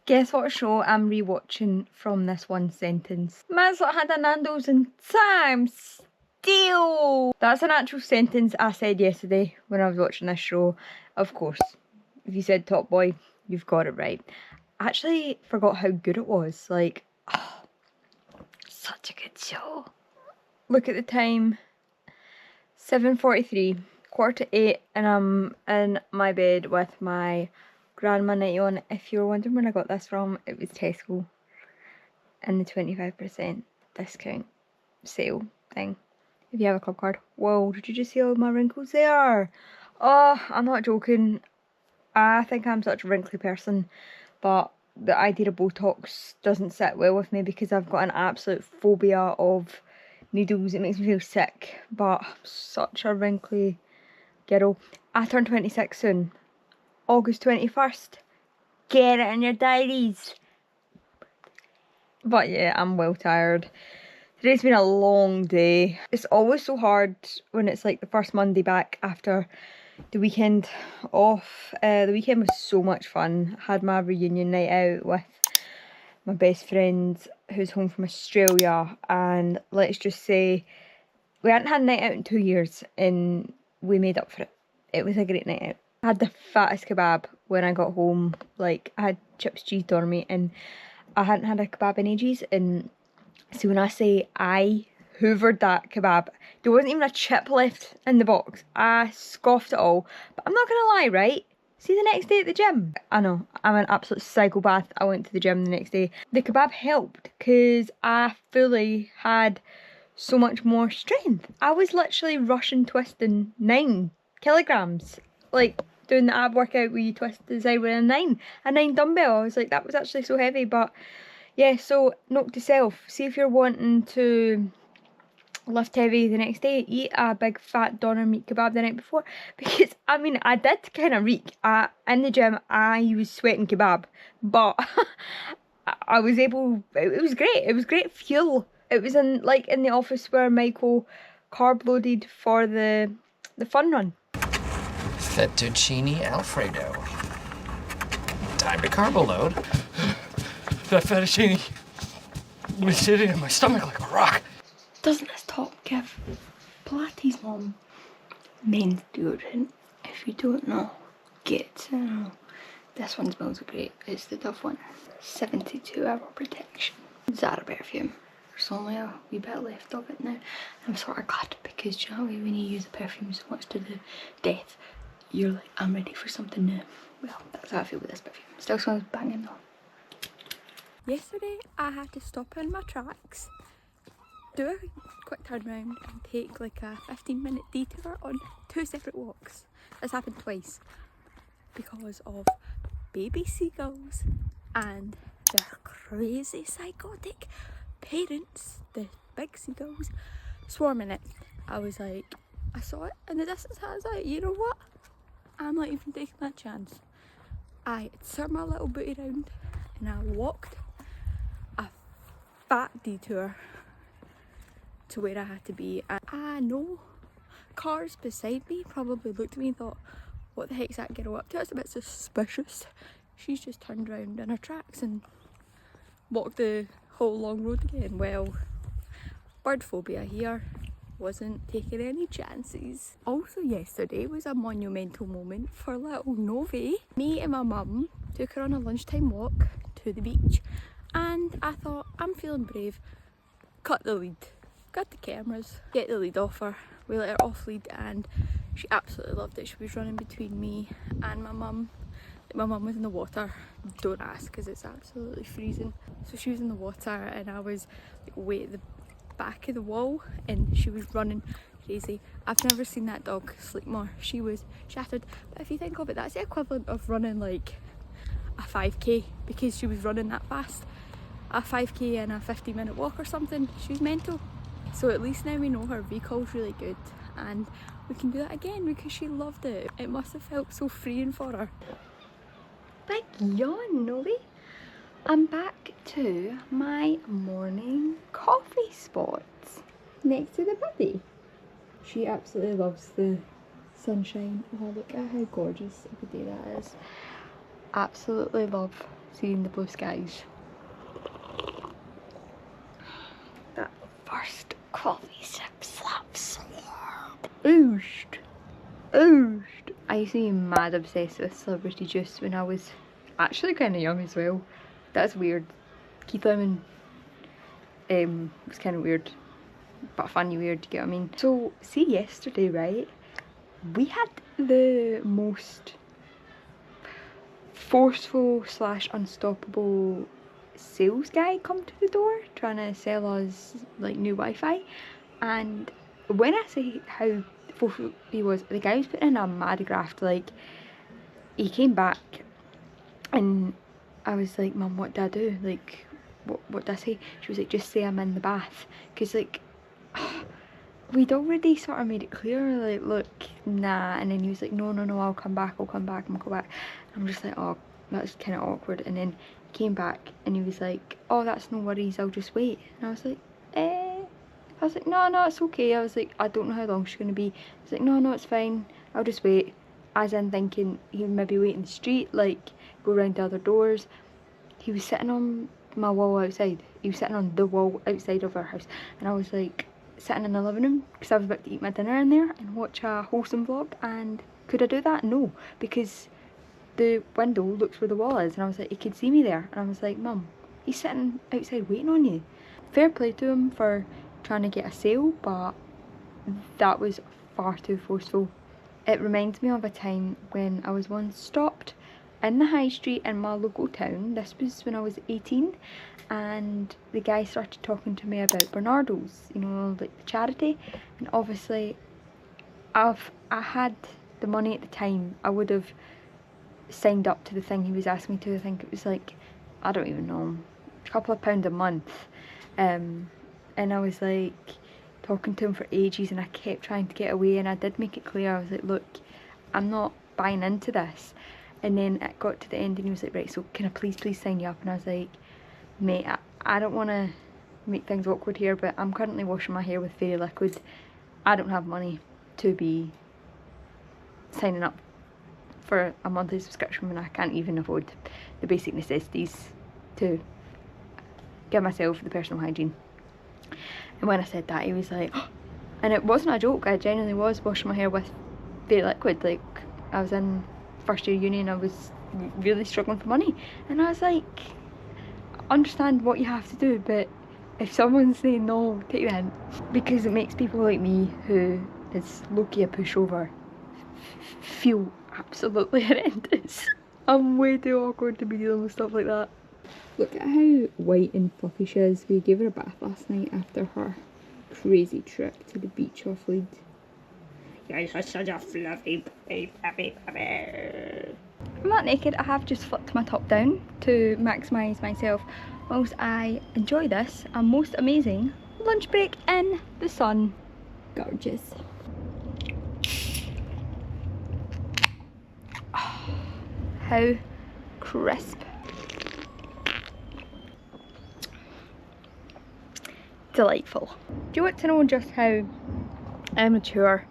Guess what show I'm rewatching from this one sentence? Man's not had a Nando's in time still. That's an actual sentence I said yesterday when I was watching this show. Of course, if you said Top Boy, you've got it right. I actually forgot how good it was. Like, oh, such a good show. Look at the time. 7:43, 7:45, and I'm in my bed with my grandma nightie on. If you were wondering where I got this from, it was Tesco in the 25% discount sale thing. If you have a club card. Whoa, did you just see all my wrinkles there? Oh, I'm not joking. I think I'm such a wrinkly person, but the idea of Botox doesn't sit well with me because I've got an absolute phobia of needles. It makes me feel sick, but I'm such a wrinkly girl. I turn 26 soon. August 21st. Get it in your diaries. But yeah, I'm well tired. Today's been a long day. It's always so hard when it's like the first Monday back after the weekend off. The weekend was so much fun. I had my reunion night out with my best friend who's home from Australia, and let's just say we hadn't had a night out in 2 years and we made up for it. It was a great night out. I had the fattest kebab when I got home. Like, I had chips, cheese, dormy, and I hadn't had a kebab in ages. And so when I say I hoovered that kebab, there wasn't even a chip left in the box. I scoffed it all. But I'm not gonna lie, right? See the next day at the gym? I know, I'm an absolute psychopath. I went to the gym the next day. The kebab helped because I fully had so much more strength. I was literally Russian twisting 9 kilograms. Like, doing the ab workout where you twist the side with a 9 dumbbell. I was like, that was actually so heavy. But yeah, so note to self, see if you're wanting to lift heavy the next day, eat a big fat doner meat kebab the night before, because I mean, I did kind of reek. In the gym I was sweating kebab, but I was able, it was great fuel. It was in the office where Michael carb loaded for the fun run. Fettuccine Alfredo. Time to carbo load. That fettuccine was sitting in my stomach like a rock. Doesn't this top give Pilates mom men's deodorant? If you don't know, get to know. This one smells great. It's the Dove one. 72-hour protection. Zara perfume. There's only a wee bit left of it now. I'm sort of glad, because you know when you use a perfume so much to the death, you're like, I'm ready for something new. Well, that's how I feel with this perfume. Still smells banging though. Yesterday I had to stop in my tracks, do a quick turnaround and take like a 15-minute detour on 2 separate walks. This happened twice because of baby seagulls and their crazy psychotic parents, the big seagulls, swarming it. I was like, I saw it in the distance, I was like, you know what? I'm not even taking that chance. I turned my little booty round and I walked a fat detour to where I had to be. And I know cars beside me probably looked at me and thought, what the heck's that girl up to? It's a bit suspicious. She's just turned around in her tracks and walked the whole long road again. Well, bird phobia here. Wasn't taking any chances. Also yesterday was a monumental moment for little Novi. Me and my mum took her on a lunchtime walk to the beach, and I thought, I'm feeling brave. Cut the lead. Got the cameras, get the lead off her. We let her off lead and she absolutely loved it. She was running between me and my mum. My mum was in the water, don't ask, because it's absolutely freezing. So she was in the water and I was like way at the back of the wall and she was running crazy. I've never seen that dog sleep more. She was shattered. But if you think of it, that's the equivalent of running like a 5k, because she was running that fast. A 5k and a 50-minute walk or something. She was mental. So at least now we know her recall's really good and we can do that again because she loved it. It must have felt so freeing for her. Big yawn, Novi. I'm back to my morning coffee spot next to the baby. She absolutely loves the sunshine. Oh, look at how gorgeous of a day that is. Absolutely love seeing the blue skies. That first coffee sip slaps so hard. Ooshed. Ooshed. I used to be mad obsessed with celebrity juice when I was actually kind of young as well. That's weird. Keith Lemon was kind of weird, but funny weird, you get what I mean? So, see yesterday, right? We had the most forceful / unstoppable sales guy come to the door trying to sell us like new Wi-Fi, and when I say how forceful he was, the guy was putting in a mad graft. Like, he came back and I was like, Mum, what did I do? Like, what did I say? She was like, just say I'm in the bath, because like we'd already sort of made it clear, like, look, nah. And then he was like, no, I'll come back. I'm just like, oh, that's kind of awkward. And then he came back and he was like, oh, that's no worries, I'll just wait. And I was like, I was like, no, it's okay. I was like, I don't know how long she's going to be. He's like, no, it's fine, I'll just wait. As in thinking he would maybe wait in the street, like go around the other doors. He was sitting on my wall outside. He was sitting on the wall outside of our house. And I was like, sitting in the living room because I was about to eat my dinner in there and watch a wholesome vlog. And could I do that? No, because the window looks where the wall is, and I was like, he could see me there. And I was like, Mum, he's sitting outside waiting on you. Fair play to him for trying to get a sale, but that was far too forceful. It reminds me of a time when I was once stopped in the high street in my local town. This was when I was 18, and the guy started talking to me about Bernardo's, you know, like the charity. And obviously I had the money at the time. I would have signed up to the thing he was asking me to. I think it was like, I don't even know, a couple of pounds a month. And I was like talking to him for ages, and I kept trying to get away, and I did make it clear. I was like, look, I'm not buying into this. And then it got to the end and he was like, right, so can I please sign you up? And I was like, mate, I don't want to make things awkward here, but I'm currently washing my hair with Fairy Liquid. I don't have money to be signing up for a monthly subscription when I can't even afford the basic necessities to give myself the personal hygiene. And when I said that, he was like, oh. And it wasn't a joke, I genuinely was washing my hair with Fairy Liquid. Like, I was in first year uni and I was really struggling for money, and I was like, understand what you have to do, but if someone's saying no, take the hint, because it makes people like me, who is low-key a pushover, feel absolutely horrendous. I'm way too awkward to be dealing with stuff like that. Look at how white and fluffy she is. We gave her a bath last night after her crazy trip to the beach off Leeds. You guys are such a fluffy puppy. I'm not naked, I have just flipped my top down to maximise myself whilst I enjoy this a most amazing lunch break in the sun. Gorgeous. Oh, how crisp. Delightful. Do you want to know just how immature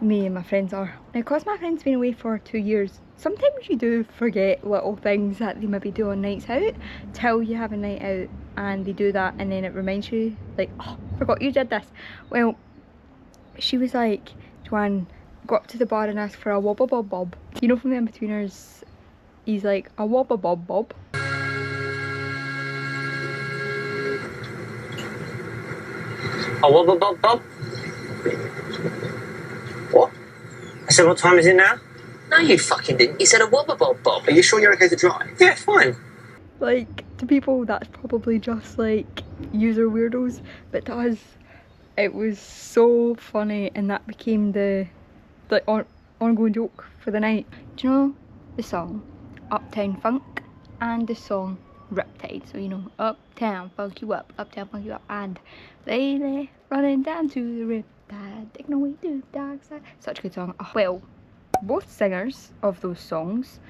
me and my friends are? Now, because my friend's been away for 2 years, sometimes you do forget little things that they maybe do on nights out till you have a night out, and they do that and then it reminds you, like, oh, forgot you did this. Well, she was like, Joanne, go up to the bar and ask for a wobble bob bob. You know, from the In-Betweeners, he's like, a wobble bob bob. A wobble bob bob? What? I said, what time is it now? No, you fucking didn't. You said a wobble bob bob. Are you sure you're okay to drive? Yeah, fine. Like, to people that's probably just like user weirdos, but to us it was so funny, and that became the ongoing joke for the night. Do you know the song Uptown Funk and the song Riptide? So, you know, uptown funk you up, and lately running down to the riptide, taking away to the dark side. Such a good song. Oh, well, both singers of those songs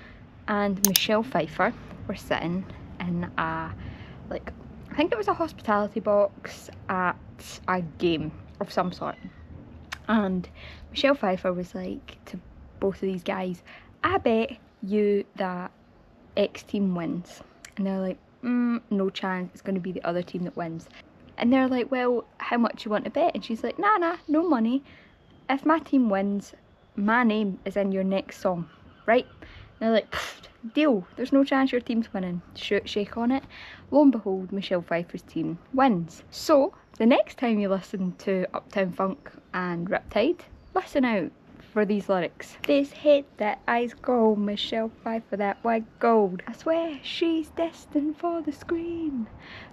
and Michelle Pfeiffer were sitting in a, like, I think it was a hospitality box at a game of some sort, and Michelle Pfeiffer was like to both of these guys, I bet you that X team wins. And they're like, no chance, it's going to be the other team that wins. And they're like, well, how much you want to bet? And she's like, nah, no money. If my team wins, my name is in your next song, right? And they're like, deal, there's no chance your team's winning. Shake on it. Lo and behold, Michelle Pfeiffer's team wins. So, the next time you listen to Uptown Funk and Riptide, listen out for these lyrics. This head, that eyes gold, Michelle Pfeiffer, that white gold. I swear she's destined for the screen.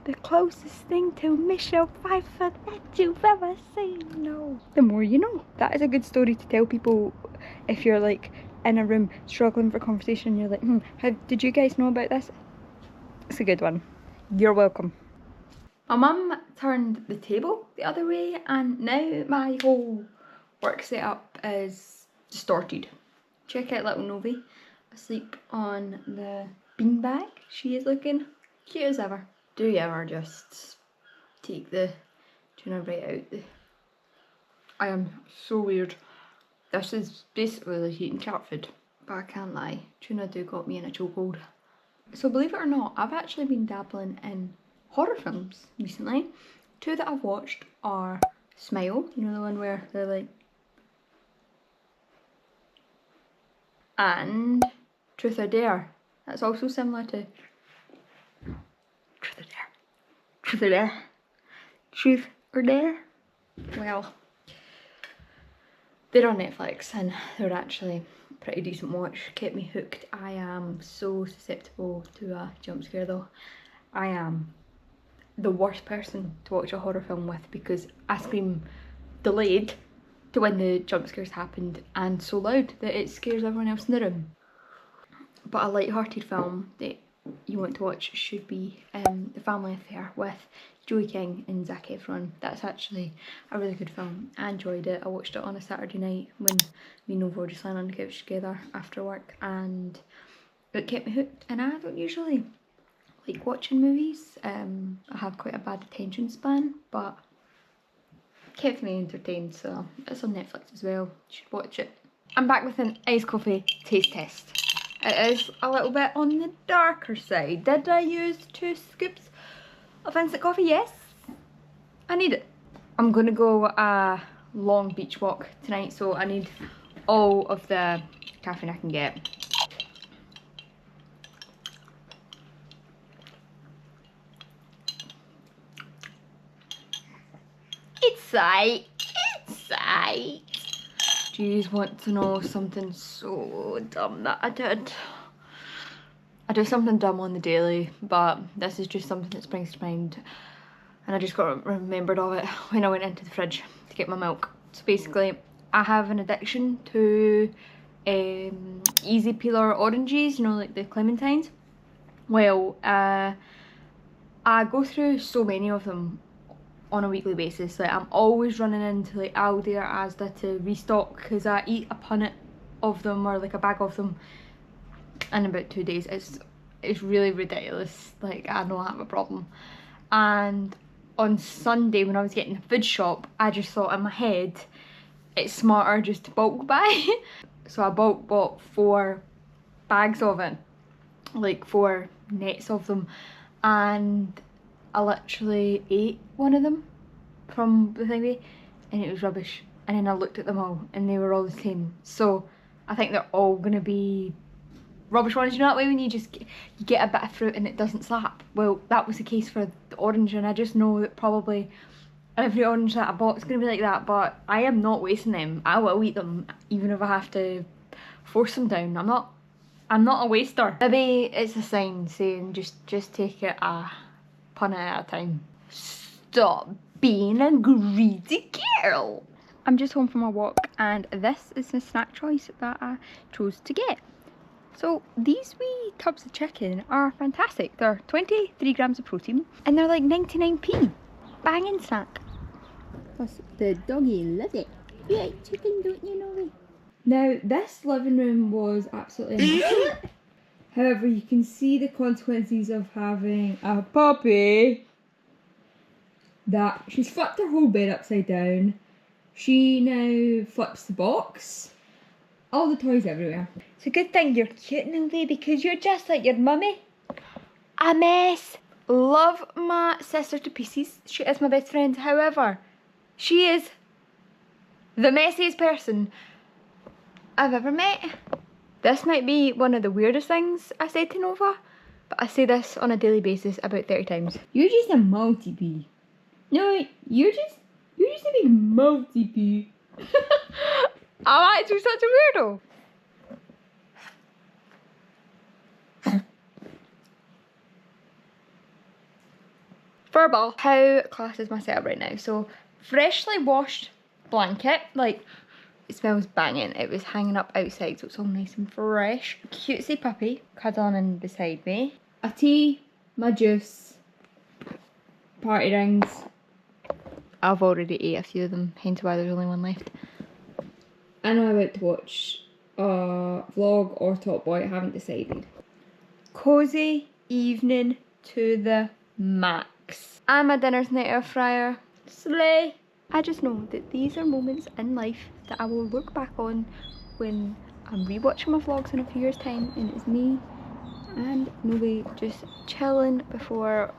The closest thing to Michelle Pfeiffer that you've ever seen. No. The more you know. That is a good story to tell people if you're like in a room struggling for conversation. You're like, how did you guys know about this? It's a good one. You're welcome. My mum turned the table the other way and now my whole work setup is distorted. Check out little Novi asleep on the beanbag. She is looking cute as ever. Do you ever just take the tuna right out? I am so weird. This is basically like eating cat food, but I can't lie, tuna do got me in a chokehold. So believe it or not, I've actually been dabbling in horror films recently. Two that I've watched are Smile, you know, the one where they're like, and Truth or Dare. That's also similar to Truth or Dare. Truth or Dare. Truth or Dare. Well, they're on Netflix and they're actually pretty decent watch. Kept me hooked. I am so susceptible to a jump scare though. I am the worst person to watch a horror film with because I scream delayed to when the jump scares happened and so loud that it scares everyone else in the room. But a light-hearted film that you want to watch should be The Family Affair with Joey King and Zac Efron. That's actually a really good film. I enjoyed it. I watched it on a Saturday night when me and Nova were just lying on the couch together after work and it kept me hooked. And I don't usually like watching movies. I have quite a bad attention span, but kept me entertained, so it's on Netflix as well. You should watch it. I'm back with an iced coffee taste test. It is a little bit on the darker side. Did I use 2 scoops of instant coffee? Yes. I need it. I'm gonna go a long beach walk tonight, so I need all of the caffeine I can get. It's aight. It's aight. Do you want to know something so dumb that I did? I do something dumb on the daily, but this is just something that springs to mind. And I just got remembered of it when I went into the fridge to get my milk. So basically, I have an addiction to easy peeler oranges, you know, like the clementines. Well, I go through so many of them on a weekly basis. Like I'm always running into like Aldi or Asda to restock because I eat a punnet of them or like a bag of them in about 2 days. It's really ridiculous. Like I know I have a problem. And on Sunday when I was getting the food shop, I just thought in my head it's smarter just to bulk buy. So I bulk bought 4 bags of it, like 4 nets of them, and I literally ate one of them from the thingy and it was rubbish. And then I looked at them all and they were all the same. So I think they're all gonna be rubbish ones. You know that way when you just you get a bit of fruit and it doesn't slap? Well, that was the case for the orange, and I just know that probably every orange that I bought is gonna be like that, but I am not wasting them. I will eat them even if I have to force them down. I'm not a waster. Maybe it's a sign saying just take it a punnet at a time. Stop being a greedy girl. I'm just home from a walk and this is the snack choice that I chose to get. So these wee tubs of chicken are fantastic. They're 23 grams of protein and they're like 99p. Banging snack. Plus the doggy loves it. You like chicken, don't you, Novi? Now this living room was absolutely immaculate. However, you can see the consequences of having a puppy. That she's flipped her whole bed upside down. She now flips the box. All the toys everywhere. It's a good thing you're cute, Novi, because you're just like your mummy. a mess. Love my sister to pieces. She is my best friend. However, she is the messiest person I've ever met. This might be one of the weirdest things I say to Nova, but I say this on a daily basis about 30 times. You're just a multi-pea. No, you're just a big multi-pea. I'm actually such a weirdo. Furball. How class is my setup right now? So, freshly washed blanket, like, it smells banging. It was hanging up outside, so it's all nice and fresh. Cutesy puppy cuddling in beside me. A tea, my juice, party rings. I've already ate a few of them, hence why there's only one left. I know I'm about to watch a vlog or Top Boy, I haven't decided. Cozy evening to the max. And my dinner's in the air fryer. Slay! I just know that these are moments in life that I will look back on when I'm rewatching my vlogs in a few years' time, and it's me and Novi just chilling before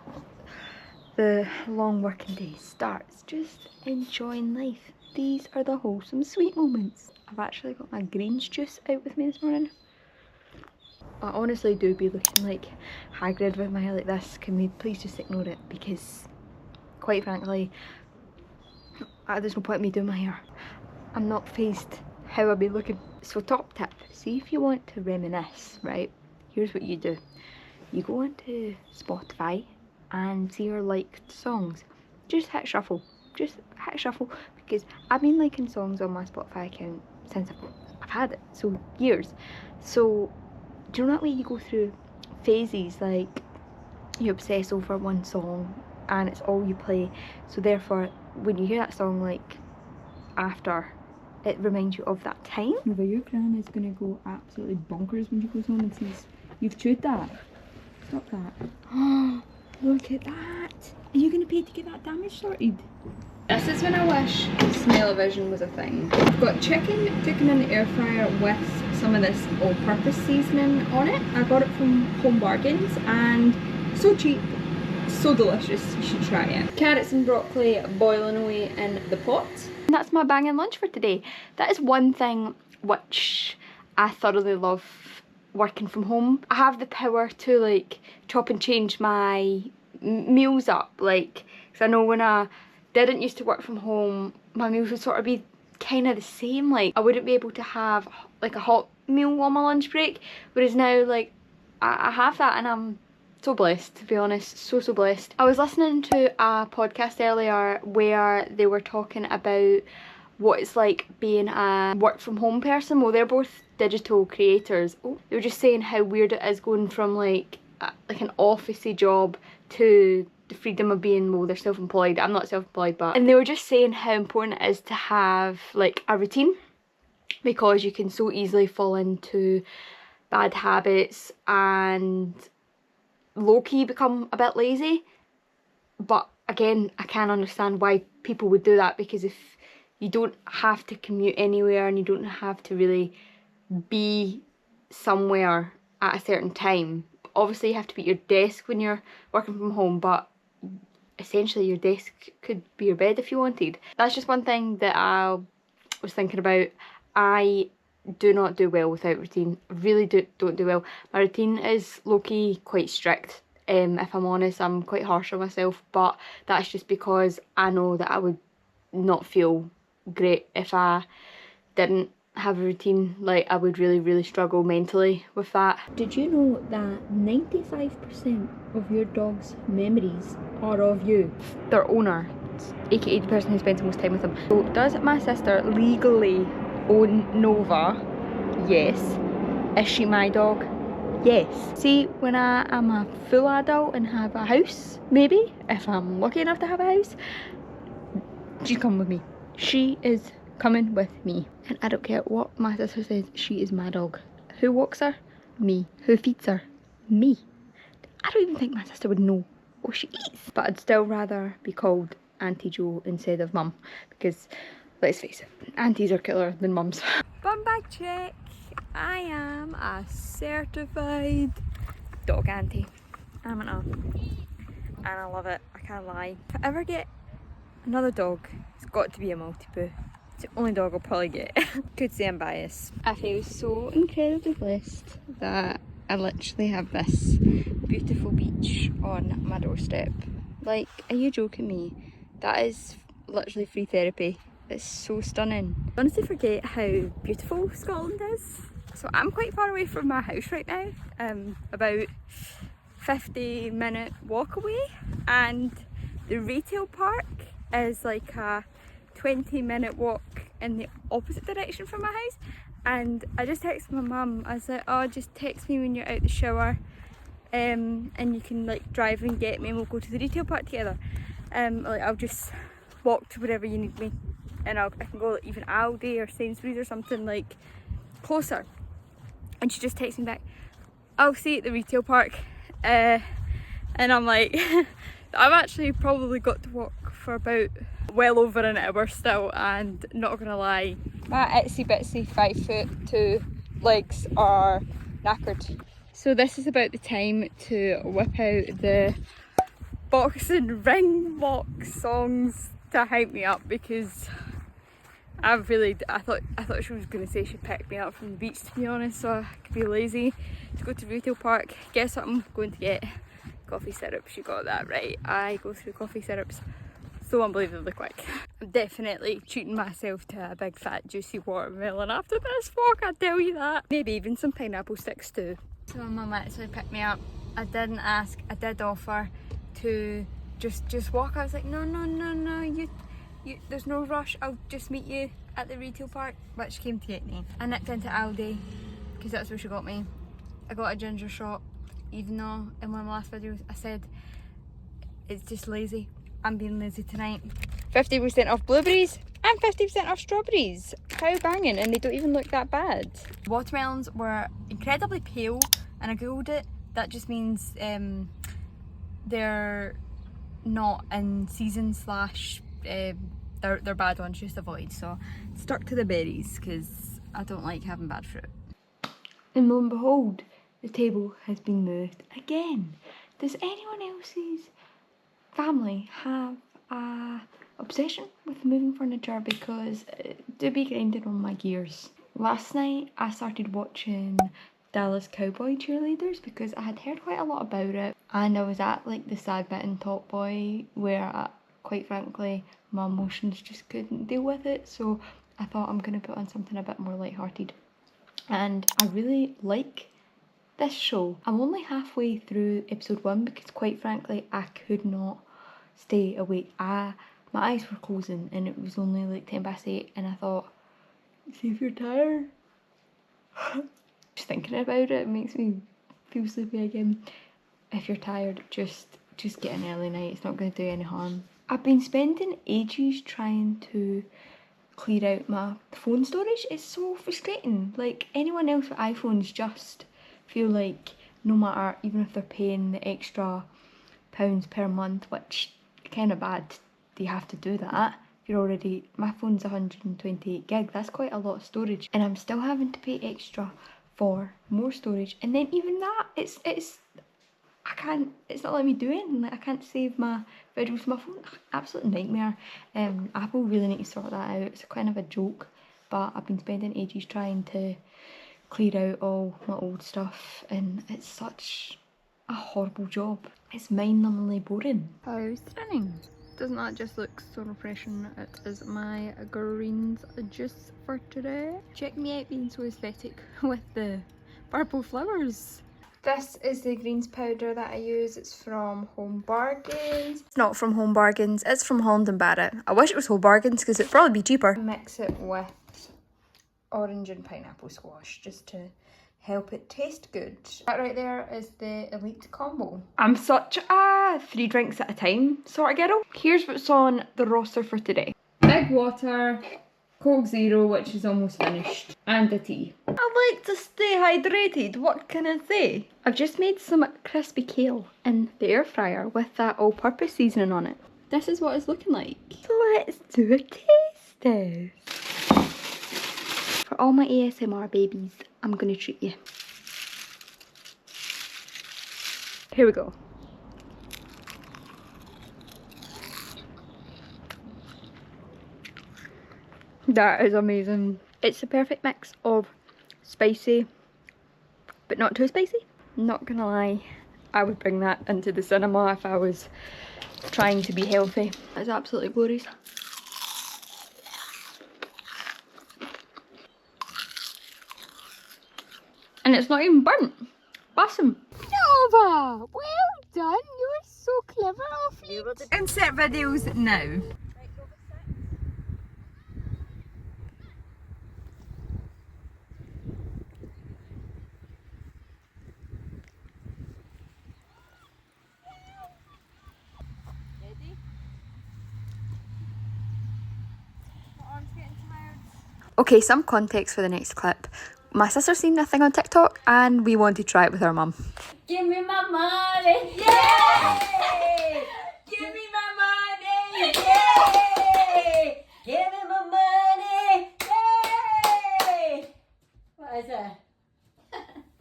the long working day starts, just enjoying life. These are the wholesome sweet moments. I've actually got my greens juice out with me this morning. I honestly do be looking like Hagrid with my hair like this. Can we please just ignore it, because quite frankly there's no point in me doing my hair. I'm not phased how I'll be looking. So top tip, see if you want to reminisce, right? Here's what you do. You go onto Spotify and see your liked songs. Just hit shuffle. Just hit shuffle, because I've been liking songs on my Spotify account since I've had it, so years. So do you know that way you go through phases, like you obsess over one song and it's all you play, so therefore when you hear that song like after, it reminds you of that time. Nova, your gran is gonna go absolutely bonkers when she goes home and sees you've chewed that. Stop that. Oh, look at that. Are you gonna pay to get that damage sorted? This is when I wish smell-o-vision was a thing. I've got chicken cooking in the air fryer with some of this all-purpose seasoning on it. I got it from Home Bargains and so cheap, so delicious, you should try it. Carrots and broccoli boiling away in the pot. And that's my banging lunch for today. That is one thing which I thoroughly love working from home. I have the power to like chop and change my meals up, like, because I know when I didn't used to work from home, my meals would sort of be kind of the same. Like, I wouldn't be able to have like a hot meal on my lunch break, whereas now like I have that, and I'm so blessed, to be honest. So blessed. I was listening to a podcast earlier where they were talking about what it's like being a work from home person. Well, they're both digital creators. They were just saying how weird it is going from like an officey job to the freedom of being, well, they're self-employed. I'm not self-employed, but, and they were just saying how important it is to have like a routine, because you can so easily fall into bad habits and low-key become a bit lazy. But again, I can understand why people would do that, because if you don't have to commute anywhere and you don't have to really be somewhere at a certain time, obviously you have to be at your desk when you're working from home, but essentially your desk could be your bed if you wanted. That's just one thing that I was thinking about. I do not do well without routine. Really don't do well. My routine is low-key quite strict. If I'm honest, I'm quite harsh on myself, but that's just because I know that I would not feel great if I didn't have a routine. Like, I would really struggle mentally with that. Did you know that 95% of your dog's memories are of you? Their owner, aka the person who spends the most time with them. So does my sister legally own Nova? Yes. Is she my dog? Yes. See, when I am a full adult and have a house, maybe, if I'm lucky enough to have a house, she's coming with me. She is coming with me. And I don't care what my sister says, she is my dog. Who walks her? Me. Who feeds her? Me. I don't even think my sister would know what she eats. But I'd still rather be called Auntie Jo instead of Mum, because let's face it, aunties are cooler than mums. Bum bag check. I am a certified dog auntie. amateur and I love it, I can't lie. If I ever get another dog, it's got to be a Maltipoo. It's the only dog I'll probably get. Could say I'm biased. I feel so incredibly blessed that I literally have this beautiful beach on my doorstep. Like, are you joking me? That is literally free therapy. It's so stunning. I honestly forget how beautiful Scotland is. So I'm quite far away from my house right now, about 50-minute walk away, and the retail park is like a 20-minute walk in the opposite direction from my house. And I just texted my mum, I was like, oh, just text me when you're out the shower, and you can like drive and get me and we'll go to the retail park together. Like I'll just walk to wherever you need me, and I can go like, even Aldi or Sainsbury's or something like closer. And she just texts me back, I'll see you at the retail park. And I'm like, I've actually probably got to walk for about well over an hour still, and not gonna lie, my itsy bitsy 5'2" legs are knackered. So this is about the time to whip out the boxing ring lock songs to hype me up, because I thought she was going to say she picked me up from the beach, to be honest, so I could be lazy to go to retail park, get something, going to get coffee syrup. She got that right. I go through coffee syrups so unbelievably quick. I'm definitely treating myself to a big fat juicy watermelon after this walk, I tell you that. Maybe even some pineapple sticks too. So my mum actually picked me up. I didn't ask, I did offer to just walk. I was like, no, there's no rush, I'll just meet you at the retail park. But she came to get me. I nipped into Aldi because that's where she got me. I got a ginger shot, even though in one of my last videos I said it's just lazy. I'm being lazy tonight. 50% off blueberries and 50% off strawberries. How banging, and they don't even look that bad. Watermelons were incredibly pale and I googled it. That just means they're not in season slash they're bad ones, just avoid. So stuck to the berries because I don't like having bad fruit. And lo and behold, the table has been moved again. Does anyone else's family have a obsession with moving furniture? Because it do be grinding on my gears. Last night I started watching Dallas Cowboy Cheerleaders because I had heard quite a lot about it, and I was at like the sad bit in Top Boy where quite frankly my emotions just couldn't deal with it, so I thought I'm gonna put on something a bit more lighthearted. And I really like this show. I'm only halfway through episode 1 because quite frankly I could not stay awake. My eyes were closing and it was only like 10:08, and I thought, see if you're tired. Just thinking about it makes me feel sleepy again. If you're tired, just get an early night. It's not going to do any harm. I've been spending ages trying to clear out my phone storage. It's so frustrating. Like anyone else with iPhones just feel like no matter, even if they're paying the extra pounds per month, which kind of bad, they have to do that. You're already, my phone's 128 gig, that's quite a lot of storage, and I'm still having to pay extra for more storage. And then even that, it's not letting me do it. Like I can't save my videos from my phone. Absolute nightmare. Apple really need to sort that out. It's kind of a joke, but I've been spending ages trying to clear out all my old stuff, and it's such a horrible job. It's mind-numbingly boring. How stunning. Doesn't that just look so refreshing? It is my greens juice for today. Check me out being so aesthetic with the purple flowers. This is the greens powder that I use. It's from Home Bargains. It's not from Home Bargains, it's from Holland & Barrett. I wish it was Home Bargains because it'd probably be cheaper. Mix it with orange and pineapple squash just to help it taste good. That right there is the elite combo. I'm such a 3 drinks at a time sort of girl. Here's what's on the roster for today. Big water, Coke Zero, which is almost finished, and a tea. I like to stay hydrated, what can I say? I've just made some crispy kale in the air fryer with that all-purpose seasoning on it. This is what it's looking like. So let's do a taste test. For all my ASMR babies, I'm gonna treat you. Here we go. That is amazing. It's the perfect mix of spicy, but not too spicy. Not gonna lie, I would bring that into the cinema if I was trying to be healthy. It's absolutely glorious. And it's not even burnt. Awesome. Nova! Well done, you're so clever, Offie. Insert videos now. Okay, some context for the next clip. My sister's seen a thing on TikTok and we want to try it with our mum. Give me my money, yay! Give me my money, yay! Give me my money, yay! What is it?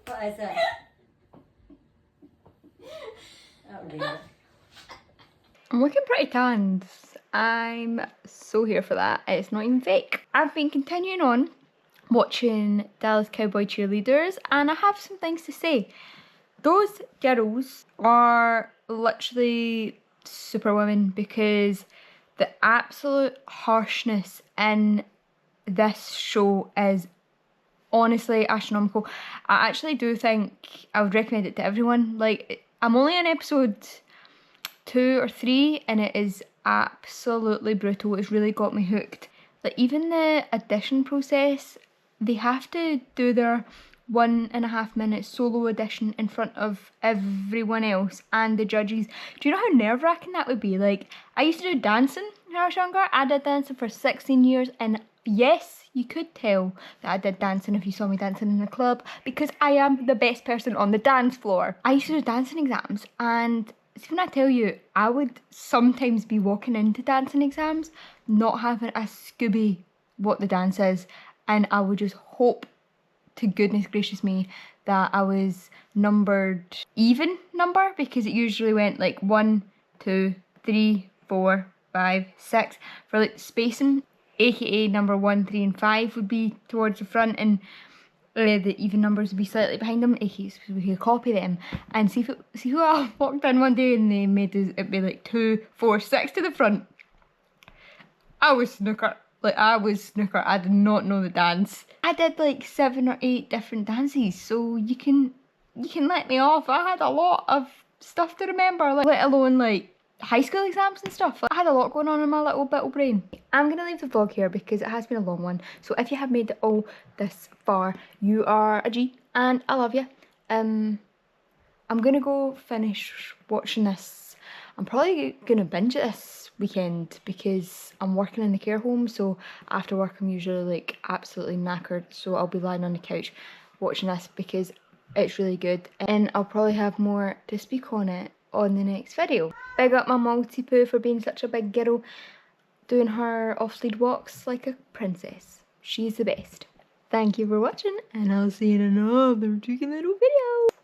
What is it? Oh dear. I'm looking pretty tanned. I'm so here for that. It's not even fake. I've been continuing on watching Dallas Cowboy Cheerleaders and I have some things to say. Those girls are literally superwomen because the absolute harshness in this show is honestly astronomical. I actually do think I would recommend it to everyone. Like, I'm only on episode 2 or 3 and it is absolutely brutal. It's really got me hooked. Like, even the audition process, they have to do their 1.5 minute solo audition in front of everyone else and the judges. Do you know how nerve-wracking that would be? Like, I used to do dancing when I was younger. I did dancing for 16 years and yes, you could tell that I did dancing if you saw me dancing in a club because I am the best person on the dance floor. I used to do dancing exams and see, when I tell you, I would sometimes be walking into dancing exams not having a Scooby what the dance is, and I would just hope to goodness gracious me that I was numbered even number because it usually went like 1, 2, 3, 4, 5, 6 for like spacing, aka number 1, 3 and 5 would be towards the front and the even numbers would be slightly behind them, aka so we could copy them and see who I walked in one day and they made it be like 2, 4, 6 to the front. I was snooker. Like, I was snooker. I did not know the dance. I did like 7 or 8 different dances, so you can let me off. I had a lot of stuff to remember, like, let alone like high school exams and stuff. I had a lot going on in my little brain. I'm gonna leave the vlog here because it has been a long one. So if you have made it all this far, you are a G and I love you. I'm gonna go finish watching this. I'm probably gonna binge it this weekend because I'm working in the care home, so after work I'm usually like absolutely knackered, so I'll be lying on the couch watching this because it's really good and I'll probably have more to speak on it on the next video. Big up my multi-poo for being such a big girl, doing her off-lead walks like a princess. She's the best. Thank you for watching and I'll see you in another cheeky little video.